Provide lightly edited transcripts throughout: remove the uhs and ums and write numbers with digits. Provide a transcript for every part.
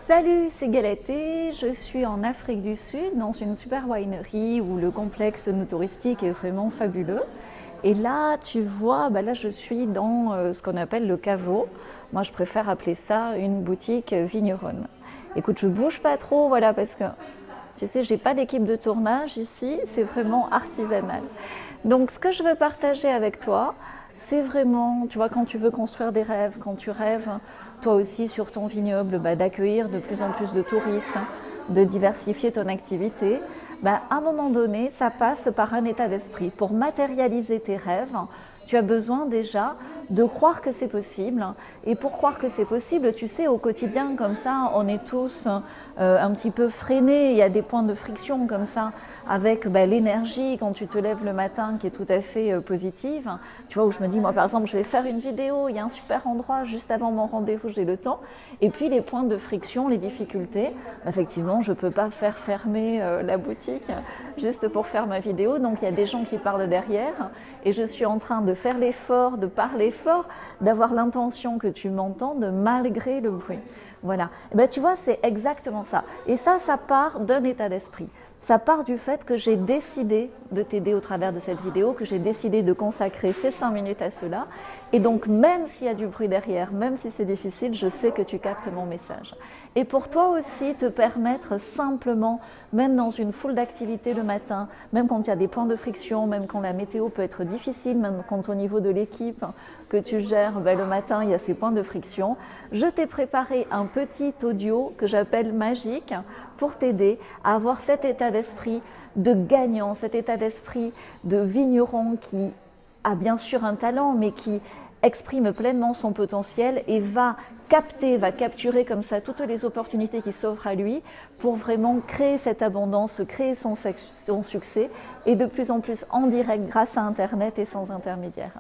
Salut, c'est Galatée, je suis en Afrique du Sud dans une super winery où le complexe touristique est vraiment fabuleux. Et là, tu vois, là je suis dans ce qu'on appelle le caveau. Moi, je préfère appeler ça une boutique vigneronne. Écoute, je bouge pas trop, voilà, parce que tu sais, j'ai pas d'équipe de tournage ici, c'est vraiment artisanal. Donc, ce que je veux partager avec toi, c'est vraiment, tu vois, quand tu veux construire des rêves, quand tu rêves, toi aussi sur ton vignoble, d'accueillir de plus en plus de touristes, de diversifier ton activité, à un moment donné, ça passe par un état d'esprit. Pour matérialiser tes rêves, tu as besoin déjà de croire que c'est possible. Et pour croire que c'est possible, tu sais, au quotidien, comme ça, on est tous un petit peu freinés. Il y a des points de friction comme ça, avec l'énergie quand tu te lèves le matin qui est tout à fait positive. Tu vois, où je me dis, moi par exemple, je vais faire une vidéo, il y a un super endroit juste avant mon rendez-vous, j'ai le temps. Et puis les points de friction, les difficultés, effectivement, je ne peux pas faire fermer la boutique juste pour faire ma vidéo. Donc il y a des gens qui parlent derrière et je suis en train de faire l'effort, de parler fort, d'avoir l'intention que tu m'entendes malgré le bruit. Voilà. Tu vois, c'est exactement ça. Et ça part d'un état d'esprit. Ça part du fait que j'ai décidé de t'aider au travers de cette vidéo, que j'ai décidé de consacrer ces 5 minutes à cela. Et donc, même s'il y a du bruit derrière, même si c'est difficile, je sais que tu captes mon message. Et pour toi aussi, te permettre simplement, même dans une foule d'activités le matin, même quand il y a des points de friction, même quand la météo peut être difficile, même quand au niveau de l'équipe que tu gères, le matin, il y a ces points de friction, je t'ai préparé un petit audio que j'appelle magique pour t'aider à avoir cet état d'esprit de gagnant, cet état d'esprit de vigneron qui a bien sûr un talent, mais qui exprime pleinement son potentiel et va capturer comme ça toutes les opportunités qui s'offrent à lui pour vraiment créer cette abondance, créer son succès et de plus en plus en direct grâce à Internet et sans intermédiaire.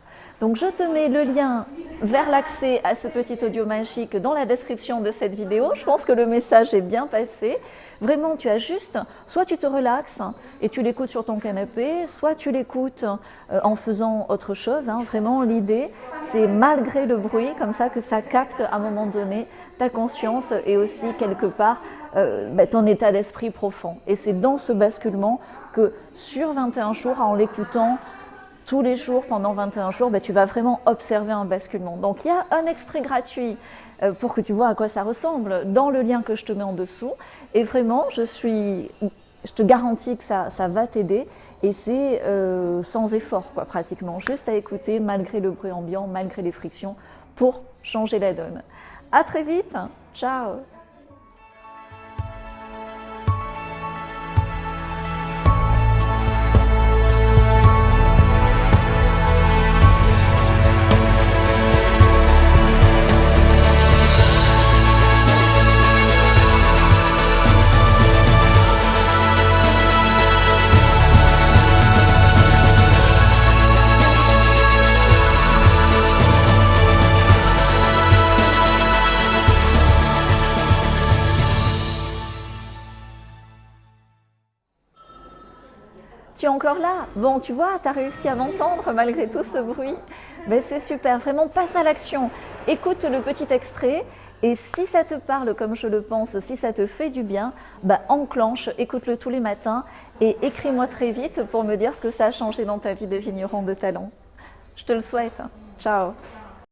Donc je te mets le lien vers l'accès à ce petit audio magique dans la description de cette vidéo. Je pense que le message est bien passé. Vraiment, tu as juste, soit tu te relaxes et tu l'écoutes sur ton canapé, soit tu l'écoutes en faisant autre chose. Vraiment, l'idée, c'est malgré le bruit, comme ça que ça capte à un moment donné ta conscience et aussi quelque part ton état d'esprit profond. Et c'est dans ce basculement que sur 21 jours, en l'écoutant tous les jours pendant 21 jours, tu vas vraiment observer un basculement. Donc il y a un extrait gratuit pour que tu vois à quoi ça ressemble dans le lien que je te mets en dessous. Et vraiment, je te garantis que ça va t'aider et c'est sans effort, pratiquement, juste à écouter malgré le bruit ambiant, malgré les frictions pour changer la donne. À très vite, ciao! Tu es encore là? Bon, tu vois, tu as réussi à m'entendre malgré tout ce bruit. C'est super, vraiment passe à l'action. Écoute le petit extrait et si ça te parle comme je le pense, si ça te fait du bien, enclenche, écoute-le tous les matins et écris-moi très vite pour me dire ce que ça a changé dans ta vie de vigneron de talent. Je te le souhaite. Ciao!